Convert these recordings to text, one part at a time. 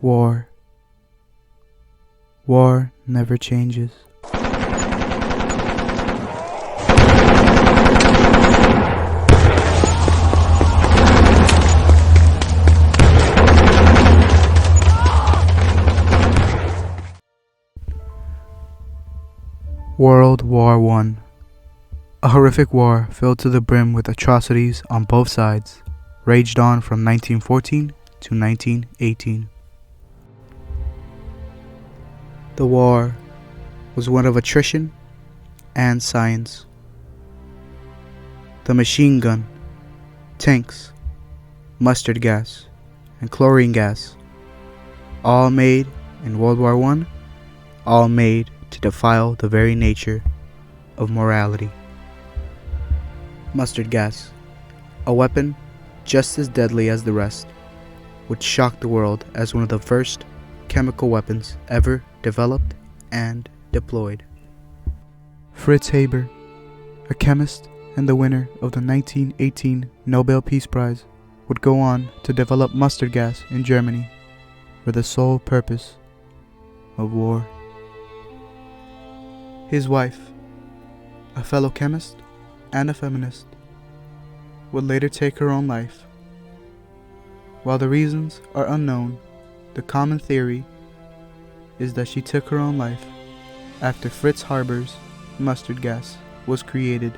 War. War never changes. World War I. A horrific war filled to the brim with atrocities on both sides, raged on from 1914 to 1918. The war was one of attrition and science. The machine gun, tanks, mustard gas, and chlorine gas, all made in World War I, all made to defile the very nature of morality. Mustard gas, a weapon just as deadly as the rest, would shock the world as one of the first chemical weapons ever developed and deployed. Fritz Haber, a chemist and the winner of the 1918 Nobel Peace Prize, would go on to develop mustard gas in Germany for the sole purpose of war. His wife, a fellow chemist and a feminist, would later take her own life. While the reasons are unknown, the common theory is that she took her own life after Fritz Haber's mustard gas was created.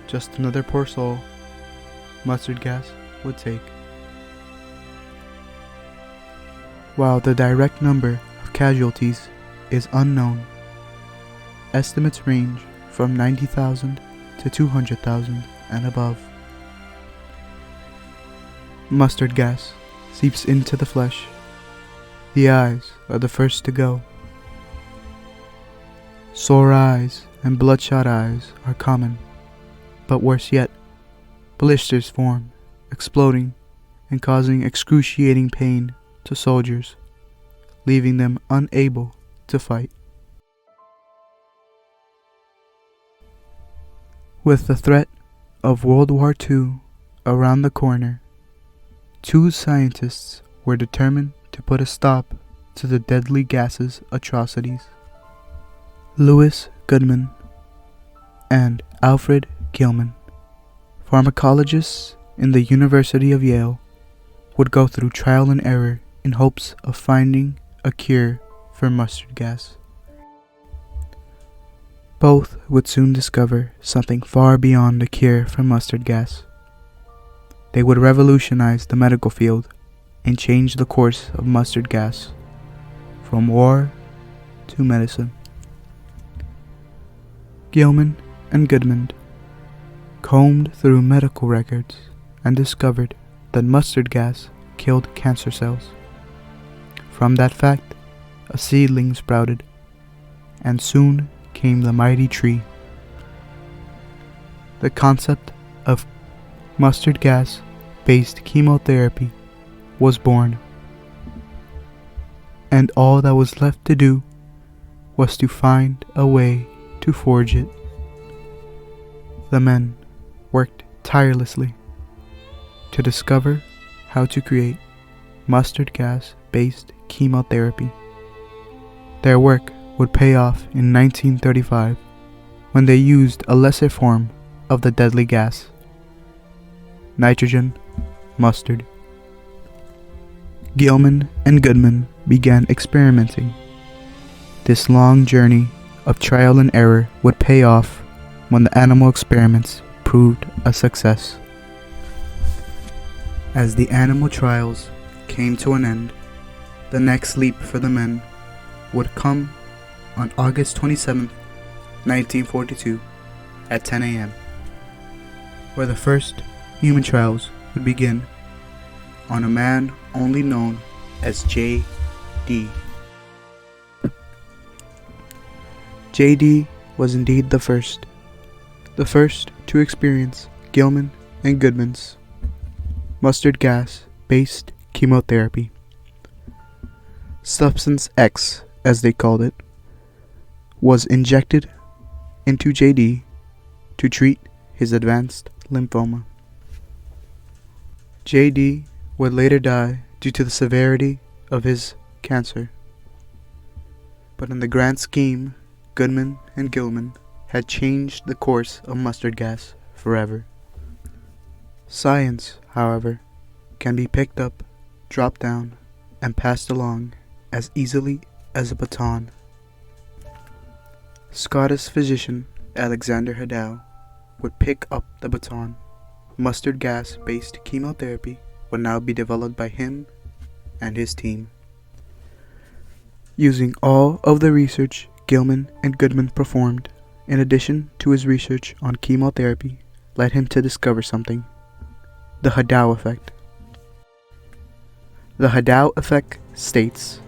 Just another poor soul mustard gas would take. While the direct number of casualties is unknown, estimates range from 90,000 to 200,000 and above. Mustard gas seeps into the flesh. The eyes are the first to go. Sore eyes and bloodshot eyes are common, but worse yet, blisters form, exploding and causing excruciating pain to soldiers, leaving them unable to fight. With the threat of World War II around the corner, two scientists were determined to put a stop to the deadly gases' atrocities. Louis Goodman and Alfred Gilman, pharmacologists in the University of Yale, would go through trial and error in hopes of finding a cure for mustard gas. Both would soon discover something far beyond a cure for mustard gas. They would revolutionize the medical field and change the course of mustard gas from war to medicine. Gilman and Goodman combed through medical records and discovered that mustard gas killed cancer cells. From that fact, a seedling sprouted, and soon came the mighty tree. The concept of mustard gas-based chemotherapy was born, and all that was left to do was to find a way to forge it. The men worked tirelessly to discover how to create mustard gas-based chemotherapy. Their work would pay off in 1935 when they used a lesser form of the deadly gas, nitrogen mustard. Gilman and Goodman began experimenting. This long journey of trial and error would pay off when the animal experiments proved a success. As the animal trials came to an end, the next leap for the men would come on August 27, 1942 at 10 a.m., where the first human trials would begin on a man only known as J.D. J.D. was indeed the first to experience Gilman and Goodman's mustard gas-based chemotherapy. Substance X, as they called it, was injected into J.D. to treat his advanced lymphoma. J.D. would later die due to the severity of his cancer. But in the grand scheme, Goodman and Gilman had changed the course of mustard gas forever. Science, however, can be picked up, dropped down, and passed along as easily as a baton. Scottish physician Alexander Hadow would pick up the baton. Mustard gas-based chemotherapy would now be developed by him and his team. Using all of the research Gilman and Goodman performed, in addition to his research on chemotherapy, led him to discover something: the Hadow effect. The Hadow effect states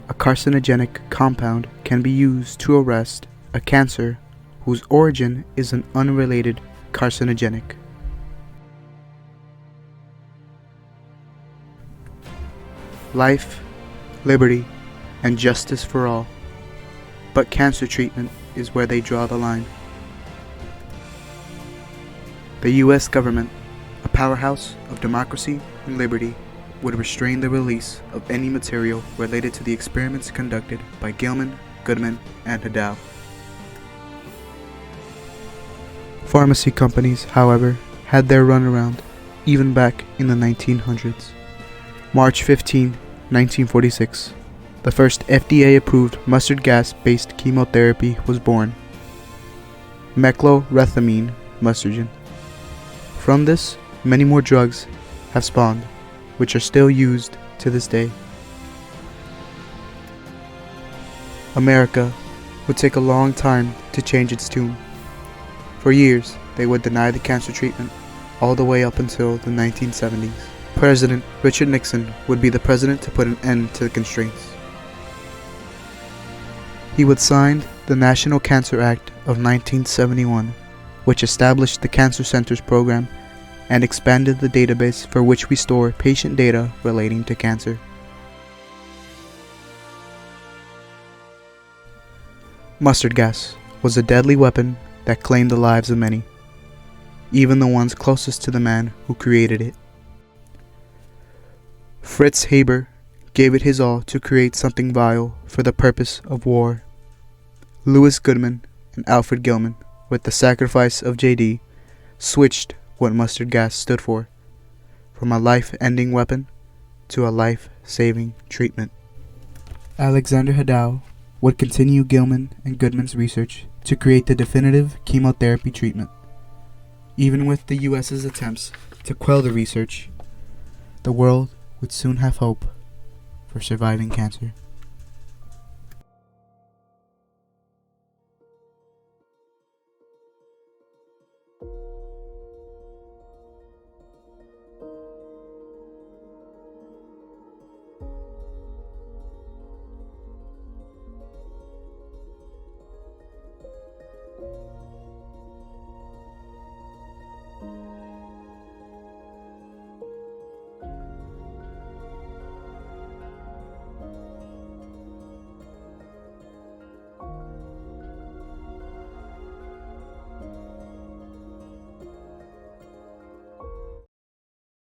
a carcinogenic compound can be used to arrest a cancer whose origin is an unrelated carcinogenic. Life, liberty, and justice for all. But cancer treatment is where they draw the line. The U.S. government, a powerhouse of democracy and liberty, would restrain the release of any material related to the experiments conducted by Gilman, Goodman, and Hadow. Pharmacy companies, however, had their runaround, even back in the 1900s. March 15, 1946, the first FDA-approved mustard gas-based chemotherapy was born: meclorethamine mustargin. From this, many more drugs have spawned, which are still used to this day. America would take a long time to change its tune. For years, they would deny the cancer treatment, all the way up until the 1970s. President Richard Nixon would be the president to put an end to the constraints. He would sign the National Cancer Act of 1971, which established the Cancer Centers program and expanded the database for which we store patient data relating to cancer. Mustard gas was a deadly weapon that claimed the lives of many, even the ones closest to the man who created it. Fritz Haber gave it his all to create something vile for the purpose of war. Louis Goodman and Alfred Gilman, with the sacrifice of J.D., switched what mustard gas stood for, from a life-ending weapon to a life-saving treatment. Alexander Hadow would continue Gilman and Goodman's research to create the definitive chemotherapy treatment. Even with the U.S.'s attempts to quell the research, the world would soon have hope for surviving cancer.